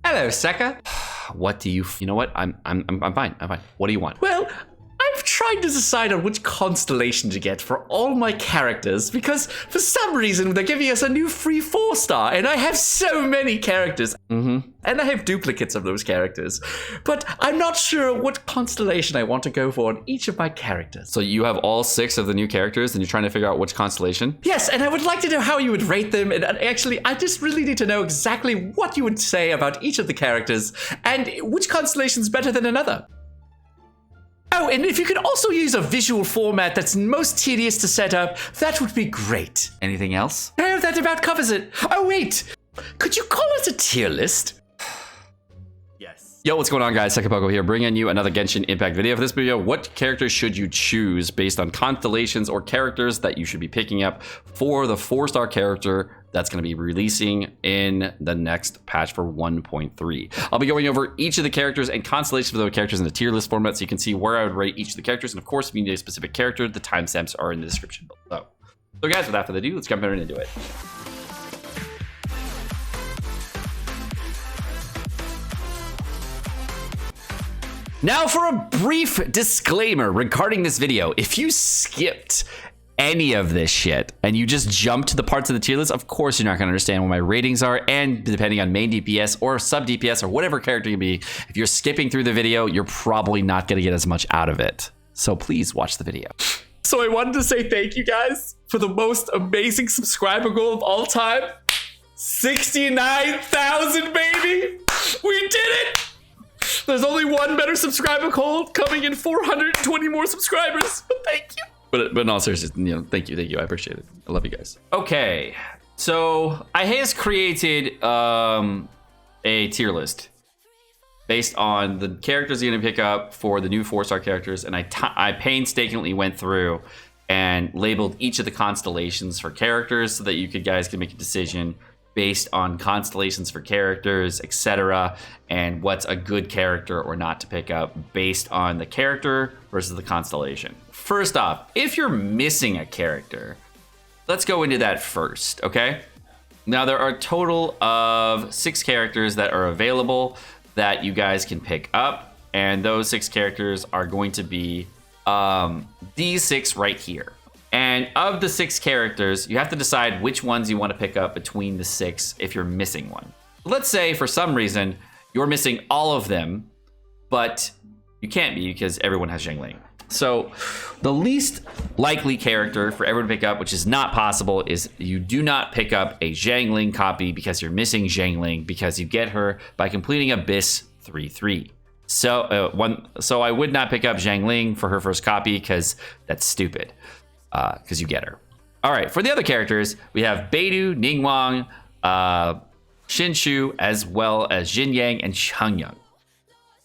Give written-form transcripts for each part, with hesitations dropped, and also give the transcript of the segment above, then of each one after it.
Hello, Seka. What do you? You know what? I'm fine. I'm fine. What do you want? Well, I'm trying to decide on which constellation to get for all my characters because for some reason they're giving us a new free 4-star and I have so many characters. And I have duplicates of those characters. But I'm not sure what constellation I want to go for on each of my characters. So you have all 6 of the new characters and you're trying to figure out which constellation? Yes, and I would like to know how you would rate them. And actually, I just really need to know exactly what you would say about each of the characters and which constellation is better than another. Oh, and if you could also use a visual format that's most tedious to set up, that would be great. Anything else? No, that about covers it. Oh, wait. Could you call it a tier list? Yes. Yo, what's going on, guys? Sekapoko here, bringing you another Genshin Impact video. For this video, what characters should you choose based on constellations or characters that you should be picking up for the 4-star character that's going to be releasing in the next patch for 1.3. I'll be going over each of the characters and constellations of those characters in a tier list format so you can see where I would rate each of the characters. And of course, if you need a specific character, the timestamps are in the description below. So guys, without further ado, let's jump right into it. Now for a brief disclaimer regarding this video. If you skipped any of this shit and you just jump to the parts of the tier list, of course you're not going to understand what my ratings are, and depending on main DPS or sub DPS or whatever character you be, if you're skipping through the video, you're probably not going to get as much out of it. So please watch the video. So I wanted to say thank you guys for the most amazing subscriber goal of all time. 69,000, baby! We did it! There's only one better subscriber goal coming in 420 more subscribers, but thank you. But in all seriousness, thank you. I appreciate it. I love you guys. Okay, so I has created a tier list based on the characters you're gonna pick up for the new 4-star characters, and I painstakingly went through and labeled each of the constellations for characters so that you guys can make a decision based on constellations for characters, etc., and what's a good character or not to pick up based on the character versus the constellation. First off, if you're missing a character, let's go into that first, okay? Now there are a total of 6 characters that are available that you guys can pick up, and those 6 characters are going to be these 6 right here. And of the 6 characters, you have to decide which ones you want to pick up between the 6 if you're missing one. Let's say for some reason you're missing all of them, but you can't be because everyone has Xiangling. So the least likely character for everyone to pick up, which is not possible, is you do not pick up a Xiangling copy because you're missing Xiangling, because you get her by completing Abyss 3-3. So I would not pick up Xiangling for her first copy because that's stupid. Because you get her. All right, for the other characters, we have Beidou, Ningaung, Xinshu, as well as Xinyan and Chongyun.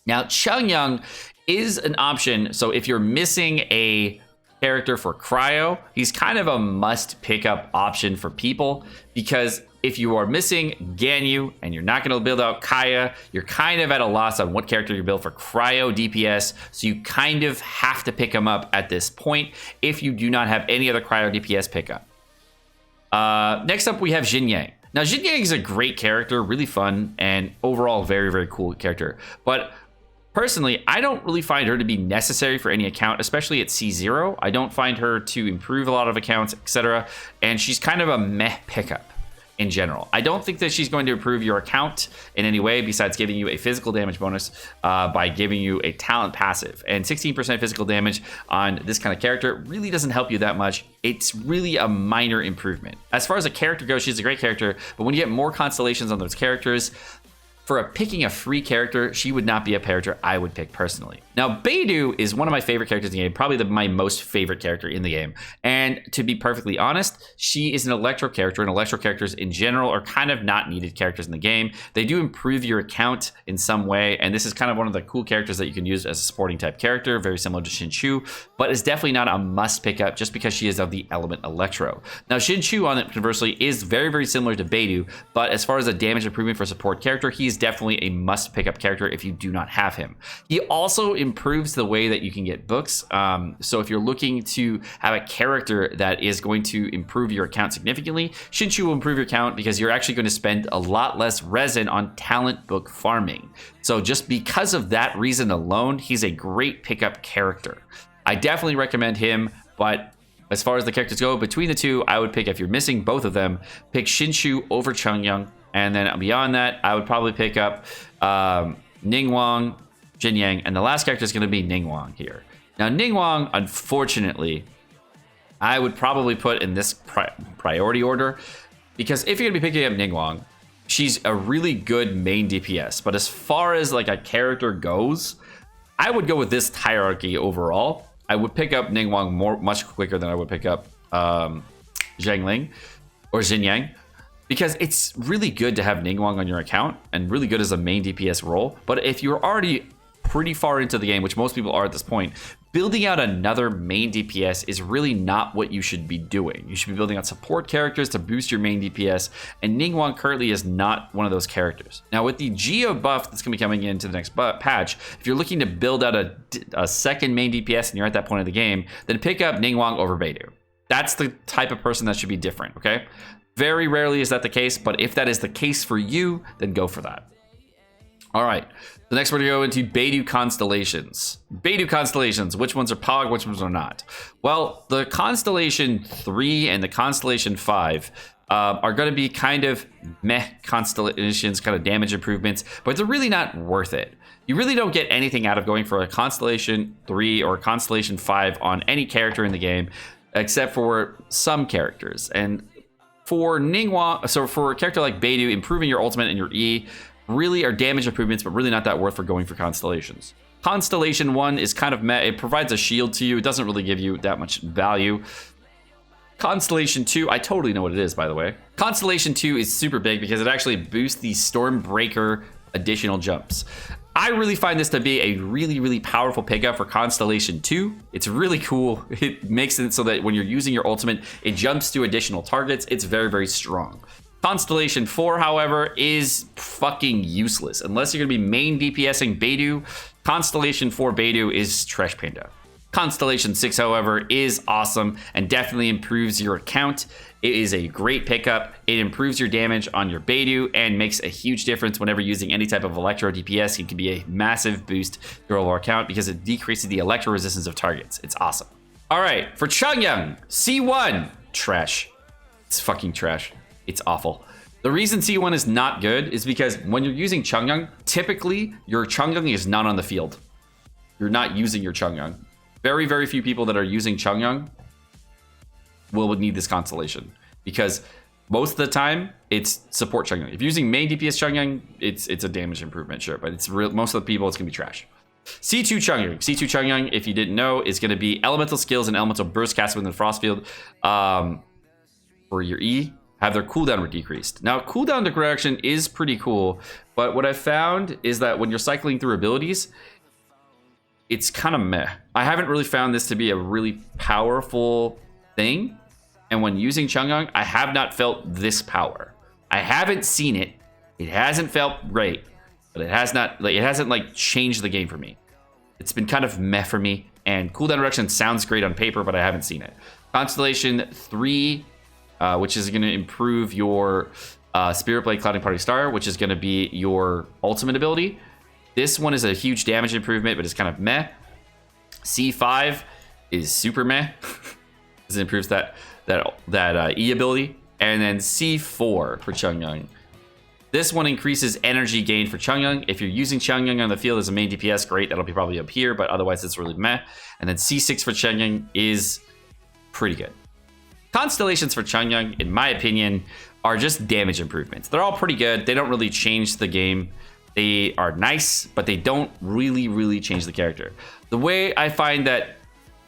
Now, Chongyun is an option. So if you're missing a character for cryo, he's kind of a must pick up option for people, because if you are missing Ganyu and you're not going to build out Kaya, you're kind of at a loss on what character you build for cryo DPS. So you kind of have to pick him up at this point if you do not have any other cryo DPS pickup. Next up, we have Xinyan. Now, Xinyan is a great character, really fun, and overall very, very cool character. But personally, I don't really find her to be necessary for any account, especially at C0. I don't find her to improve a lot of accounts, etc. And she's kind of a meh pickup in general. I don't think that she's going to improve your account in any way besides giving you a physical damage bonus by giving you a talent passive. And 16% physical damage on this kind of character really doesn't help you that much. It's really a minor improvement. As far as a character goes, she's a great character, but when you get more constellations on those characters, for picking a free character, she would not be a character I would pick personally. Now, Beidou is one of my favorite characters in the game, probably my most favorite character in the game. And to be perfectly honest, she is an electro character, and electro characters in general are kind of not needed characters in the game. They do improve your account in some way, and this is kind of one of the cool characters that you can use as a supporting type character, very similar to Xinshu, but is definitely not a must pick up just because she is of the element electro. Now, Xinshu, on it, conversely, is very, very similar to Beidou, but as far as a damage improvement for a support character, he is definitely a must pick up character if you do not have him. He also improves the way that you can get books. So if you're looking to have a character that is going to improve your account significantly, Xinqi will improve your account because you're actually going to spend a lot less resin on talent book farming. So just because of that reason alone, he's a great pickup character. I definitely recommend him, but as far as the characters go, between the two, I would pick, if you're missing both of them, pick Xinqiu over Chongyun. And then beyond that, I would probably pick up Ningaung, Xinyan, and the last character is going to be Ningaung here. Now, Ningaung, unfortunately, I would probably put in this priority order, because if you're going to be picking up Ningaung, she's a really good main DPS. But as far as like a character goes, I would go with this hierarchy overall. I would pick up Ningaung much quicker than I would pick up Xiangling or Xinyan, because it's really good to have Ningaung on your account and really good as a main DPS role. But if you're already pretty far into the game, which most people are at this point, building out another main DPS is really not what you should be doing. You should be building out support characters to boost your main DPS, and Ningaung currently is not one of those characters. Now, with the Geo buff that's going to be coming into the next patch, if you're looking to build out a second main DPS and you're at that point of the game, then pick up Ningaung over Beidou. That's the type of person that should be different, okay? Very rarely is that the case, but if that is the case for you, then go for that. All right, the next we're gonna go into Beidou Constellations. Beidou Constellations, which ones are Pog, which ones are not? Well, the Constellation 3 and the Constellation 5 are gonna be kind of meh constellations, kind of damage improvements, but they're really not worth it. You really don't get anything out of going for a Constellation 3 or a Constellation 5 on any character in the game, except for some characters. And for Ningaung, so for a character like Beidou, improving your ultimate and your E really are damage improvements, but really not that worth for going for Constellations. Constellation 1 is kind of meh. It provides a shield to you. It doesn't really give you that much value. Constellation 2, I totally know what it is, by the way. Constellation 2 is super big because it actually boosts the Stormbreaker additional jumps. I really find this to be a really, really powerful pickup for Constellation 2. It's really cool. It makes it so that when you're using your ultimate, it jumps to additional targets. It's very, very strong. Constellation 4, however, is fucking useless. Unless you're going to be main DPSing Beidou, Constellation 4 Beidou is trash panda. Constellation 6, however, is awesome and definitely improves your account. It is a great pickup. It improves your damage on your Beidou and makes a huge difference whenever using any type of Electro DPS. It can be a massive boost to your overall account because it decreases the Electro resistance of targets. It's awesome. All right, for Chongyun, C1, trash. It's fucking trash. It's awful. The reason C1 is not good is because when you're using Chongyun, typically your Chongyun is not on the field. You're not using your Chongyun. Very, very few people that are using Chongyun will need this constellation because most of the time it's support Chongyun. If you're using main DPS Chongyun, it's a damage improvement, sure, but it's real. Most of the people, it's gonna be trash. C2 Chongyun. C2 Chongyun, if you didn't know, is gonna be elemental skills and elemental burst cast within the frost field for your E. Have their cooldown decreased. Now, cooldown decrection is pretty cool, but what I found is that when you're cycling through abilities, it's kind of meh. I haven't really found this to be a really powerful thing, and when using Chongyun, I have not felt this power. I haven't seen it. It hasn't felt great, but it hasn't like changed the game for me. It's been kind of meh for me, and cooldown reduction sounds great on paper, but I haven't seen it. Constellation 3. Which is going to improve your Spirit Blade Clouding Party Star, which is going to be your ultimate ability. This one is a huge damage improvement, but it's kind of meh. C5 is super meh. It improves that E ability. And then C4 for Chongyun. This one increases energy gain for Chongyun. If you're using Chongyun on the field as a main DPS, great. That'll be probably up here, but otherwise it's really meh. And then C6 for Chongyun is pretty good. Constellations for Chongyun, in my opinion, are just damage improvements. They're all pretty good. They don't really change the game. They are nice, but they don't really change the character. The way I find that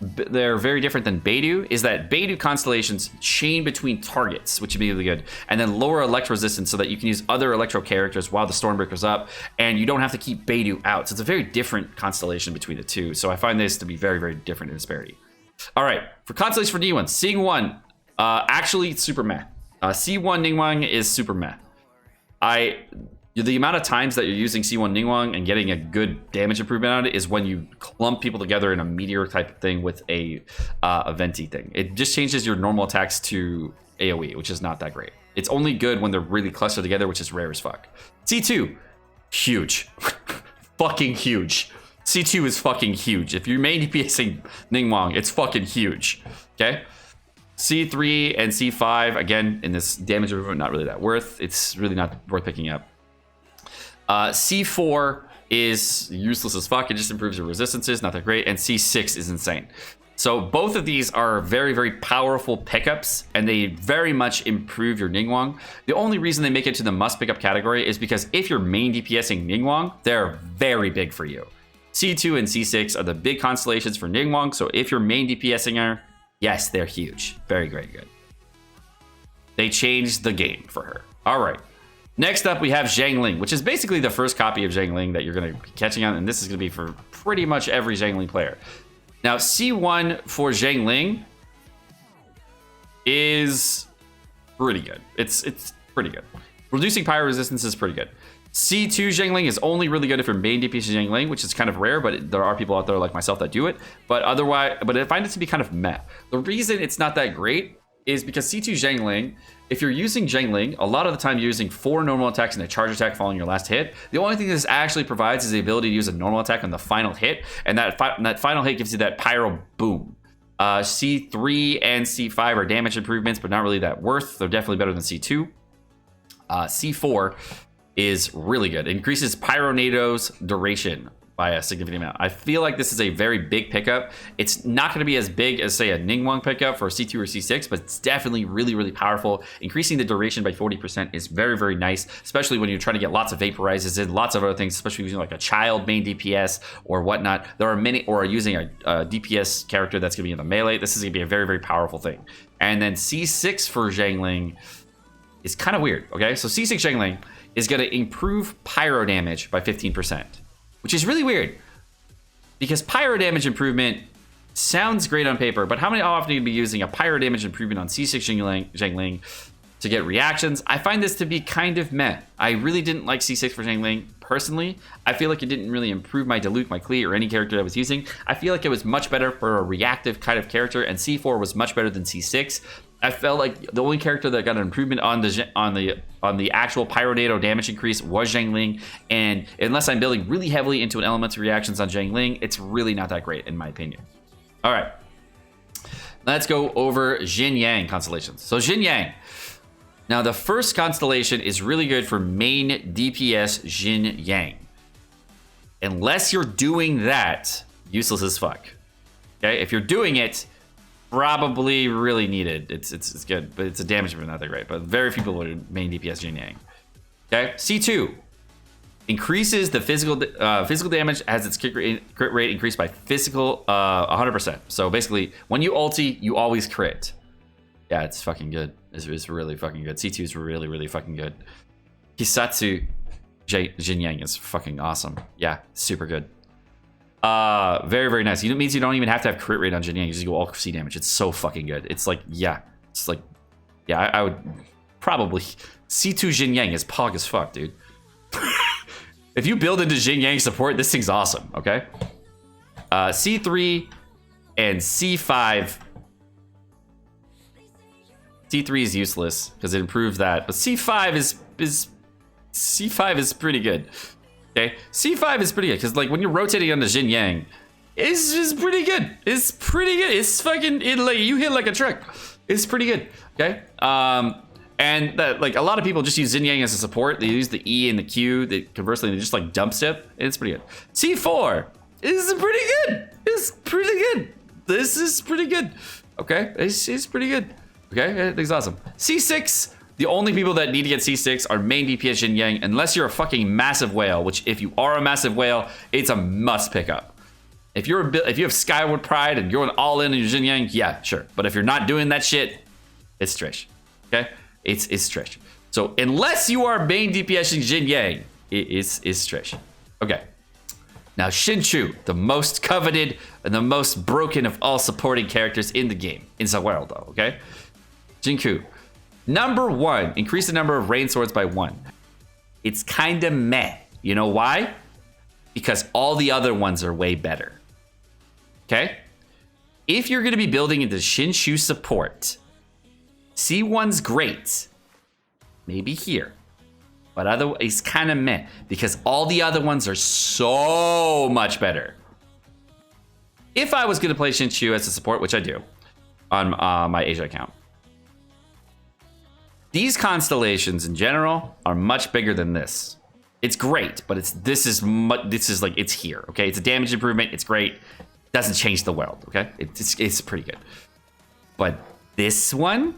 they're very different than Beidou is that Beidou Constellations chain between targets, which would be really good, and then lower electro resistance so that you can use other electro characters while the Stormbreaker's up, and you don't have to keep Beidou out. So it's a very different constellation between the two. So I find this to be very different in disparity. All right, for Constellation for D1, seeing one. Actually, it's super meh. C1 Ningaung is super meh. The amount of times that you're using C1 Ningaung and getting a good damage improvement on it is when you clump people together in a meteor type of thing with a venti thing. It just changes your normal attacks to AoE, which is not that great. It's only good when they're really clustered together, which is rare as fuck. C2, huge. Fucking huge. C2 is fucking huge. If you're main DPSing Ningaung, it's fucking huge. Okay? C3 and C5, again, in this damage improvement, not really that worth. It's really not worth picking up. C4 is useless as fuck. It just improves your resistances, not that great. And C6 is insane. So both of these are very, very powerful pickups, and they very much improve your Ningaung. The only reason they make it to the must pickup category is because if you're main DPSing Ningaung, they're very big for you. C2 and C6 are the big constellations for Ningaung, so if you're main DPSing her, yes, they're huge. Very, very good. They changed the game for her. All right. Next up, we have Xiangling, which is basically the first copy of Xiangling that you're going to be catching on, and this is going to be for pretty much every Xiangling player. Now, C1 for Xiangling is pretty good. It's pretty good. Reducing pyro resistance is pretty good. C2 Xiangling is only really good if you're main DPS Xiangling, which is kind of rare, but there are people out there like myself that do it. But otherwise, I find it to be kind of meh. The reason it's not that great is because C2 Xiangling, if you're using Xiangling, a lot of the time you're using 4 normal attacks and a charge attack following your last hit. The only thing this actually provides is the ability to use a normal attack on the final hit, and that final hit gives you that pyro boom. C3 and C5 are damage improvements, but not really that worth. They're definitely better than C2. C4 is really good. It increases Pyronado's duration by a significant amount. I feel like this is a very big pickup. It's not going to be as big as, say, a Ningaung pickup for C2 or C6, but it's definitely really, really powerful. Increasing the duration by 40% is very, very nice, especially when you're trying to get lots of vaporizes and lots of other things, especially using like a child main DPS or whatnot. There are many, or using a DPS character that's going to be in the melee. This is going to be a very, very powerful thing. And then C6 for Xiangling is kind of weird, okay? So C6 Xiangling is going to improve pyro damage by 15%. Which is really weird, because pyro damage improvement sounds great on paper, but how often are you be using a pyro damage improvement on C6 Xiangling to get reactions? I find this to be kind of meh. I really didn't like C6 for Xiangling personally. I feel like it didn't really improve my Diluc, my Klee, or any character I was using. I feel like it was much better for a reactive kind of character, and C4 was much better than C6. I felt like the only character that got an improvement on the actual Pyronado damage increase was Xiangling, and unless I'm building really heavily into an elemental reactions on Xiangling, it's really not that great in my opinion. All right, let's go over Xinyan Constellations. So Xinyan. Now the first constellation is really good for main DPS Xinyan. Unless you're doing that, useless as fuck. Okay, if you're doing it, probably really needed. It's good, but it's a damage, but not that great. But very few people are main DPS Xinyan. Okay, C2 increases the physical damage as its crit rate increased by 100%. So basically, when you ulti, you always crit. Yeah, it's fucking good. It's really fucking good. C2 is really, really fucking good. Hisatsu Xinyan is fucking awesome. Yeah, super good. Very, very nice. It means you don't even have to have crit rate on Xinyan. You just go all C damage. It's so fucking good. It's like, yeah. It's like, yeah, I would probably... C2 Xinyan is pog as fuck, dude. If you build into Xinyan support, this thing's awesome, okay? C3 and C5... C3 is useless because it improves that, but C5 is pretty good. Okay, C5 is pretty good because like when you're rotating on the Xinyan, it's just pretty good. It's pretty good. It's fucking like you hit like a truck. It's pretty good. Okay, and that, like a lot of people just use Xinyan as a support. They use the E and the Q. That conversely they just like dump step. And it's pretty good. C4 is pretty good. It's pretty good. This is pretty good. Okay, it's pretty good. Okay, I think it's awesome. C6. The only people that need to get C6 are main DPS Xinyan, unless you're a fucking massive whale, which if you are a massive whale, it's a must pick up. If you have Skyward Pride and you're going all in on your Xinyan, yeah, sure. But if you're not doing that shit, it's trash. Okay? It's trash. So unless you are main DPS Xinyan, it's trash. Okay. Now Xinchu, the most coveted and the most broken of all supporting characters in the game. In the world though, okay? Xinqi. Number 1, increase the number of rain swords by 1. It's kind of meh. You know why? Because all the other ones are way better. Okay? If you're going to be building into Xinshu support, C1's great. Maybe here. But otherwise, it's kind of meh. Because all the other ones are so much better. If I was going to play Xinshu as a support, which I do on my Asia account, these constellations in general are much bigger than this. It's great, but this is like it's here. Okay, it's a damage improvement. It's great. Doesn't change the world. Okay, it's pretty good. But this one,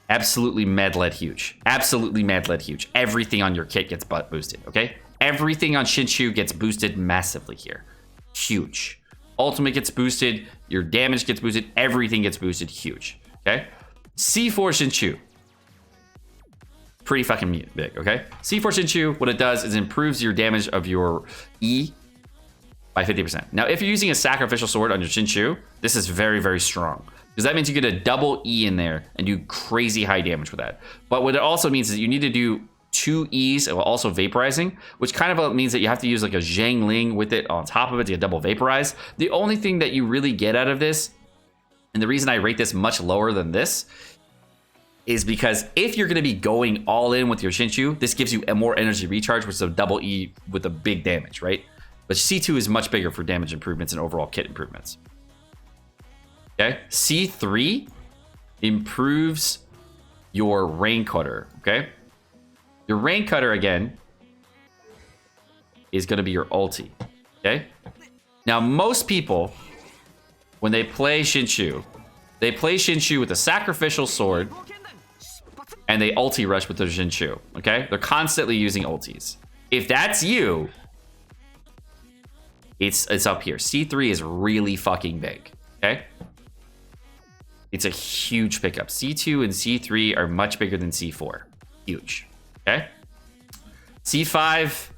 absolutely med-led huge. Absolutely med-led huge. Everything on your kit gets boosted. Okay, everything on Xinshu gets boosted massively here. Huge. Ultimate gets boosted, your damage gets boosted, everything gets boosted, huge, okay? C4 Xinshu, pretty fucking big, okay? C4 Xinshu, what it does is improves your damage of your E by 50%. Now, if you're using a sacrificial sword on your Xinshu, this is very, very strong, because that means you get a double E in there and do crazy high damage with that. But what it also means is you need to do 2 E's while also vaporizing, which kind of means that you have to use like a Xiangling with it on top of it to get double vaporize. The only thing that you really get out of this, and the reason I rate this much lower than this, is because if you're going to be going all in with your Xinshu, this gives you a more energy recharge, which is a double E with a big damage, right? But C2 is much bigger for damage improvements and overall kit improvements. Okay, C3 improves your rain cutter, okay? Your rain cutter, again, is going to be your ulti, okay? Now, most people, when they play Xinshu, they play Xinshu with a sacrificial sword, and they ulti rush with their Xinshu, okay? They're constantly using ultis. If that's you, it's up here. C3 is really fucking big, okay? It's a huge pickup. C2 and C3 are much bigger than C4. Huge. Okay. C5,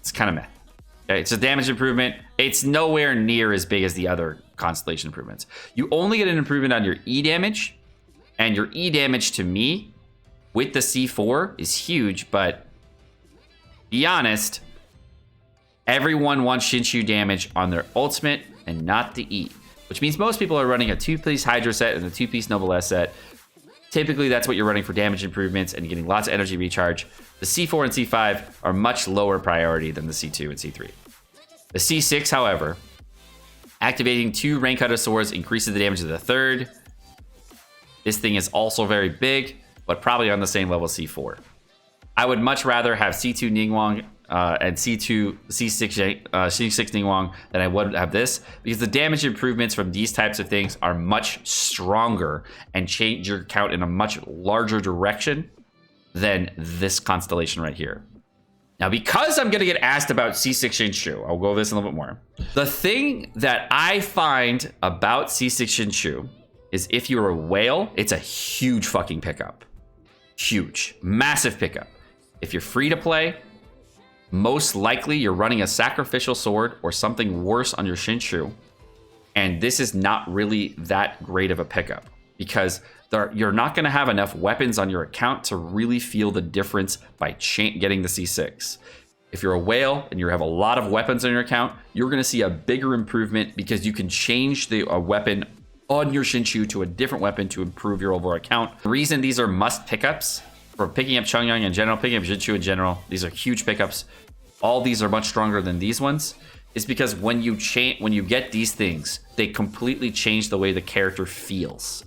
it's kind of meh. Okay, it's a damage improvement. It's nowhere near as big as the other constellation improvements. You only get an improvement on your E damage, and your E damage to me with the C4 is huge, but be honest, everyone wants Xinshu damage on their ultimate and not the E, which means most people are running a 2-piece Hydra set and a 2-piece Noblesse set. Typically, that's what you're running for damage improvements and getting lots of energy recharge. The C4 and C5 are much lower priority than the C2 and C3. The C6, however, activating 2 rain cutter swords increases the damage of the third. This thing is also very big, but probably on the same level as C4. I would much rather have C2 Ningaung and C6 Ningaung than I would have this, because the damage improvements from these types of things are much stronger and change your count in a much larger direction than this constellation right here. Now, because I'm going to get asked about C6 Xinshu, I'll go over this a little bit more. The thing that I find about C6 Xinshu is if you're a whale, it's a huge fucking pickup. Huge. Massive pickup. If you're free to play, most likely you're running a sacrificial sword or something worse on your Xinshu, and this is not really that great of a pickup because you're not going to have enough weapons on your account to really feel the difference by getting the C6. If you're a whale and you have a lot of weapons on your account, you're going to see a bigger improvement because you can change the weapon on your Xinshu to a different weapon to improve your overall account. The reason these are must pickups for picking up Chongyun in general, picking up Xinshu in general, these are huge pickups. All these are much stronger than these ones. Is because when you get these things, they completely change the way the character feels.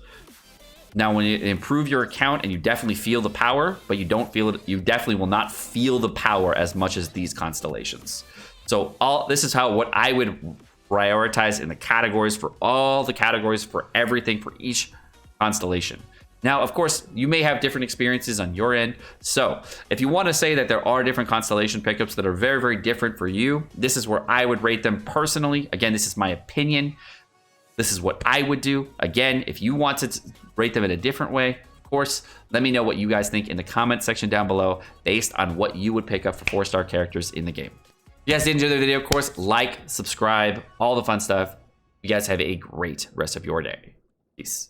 Now, when you improve your account and you definitely feel the power, but you don't feel it, you definitely will not feel the power as much as these constellations. So this is what I would prioritize in the categories for all the categories for everything for each constellation. Now, of course, you may have different experiences on your end. So if you want to say that there are different constellation pickups that are very, very different for you, this is where I would rate them personally. Again, this is my opinion. This is what I would do. Again, if you want to rate them in a different way, of course, let me know what you guys think in the comment section down below based on what you would pick up for 4-star characters in the game. If you guys did enjoy the video, of course, like, subscribe, all the fun stuff. You guys have a great rest of your day. Peace.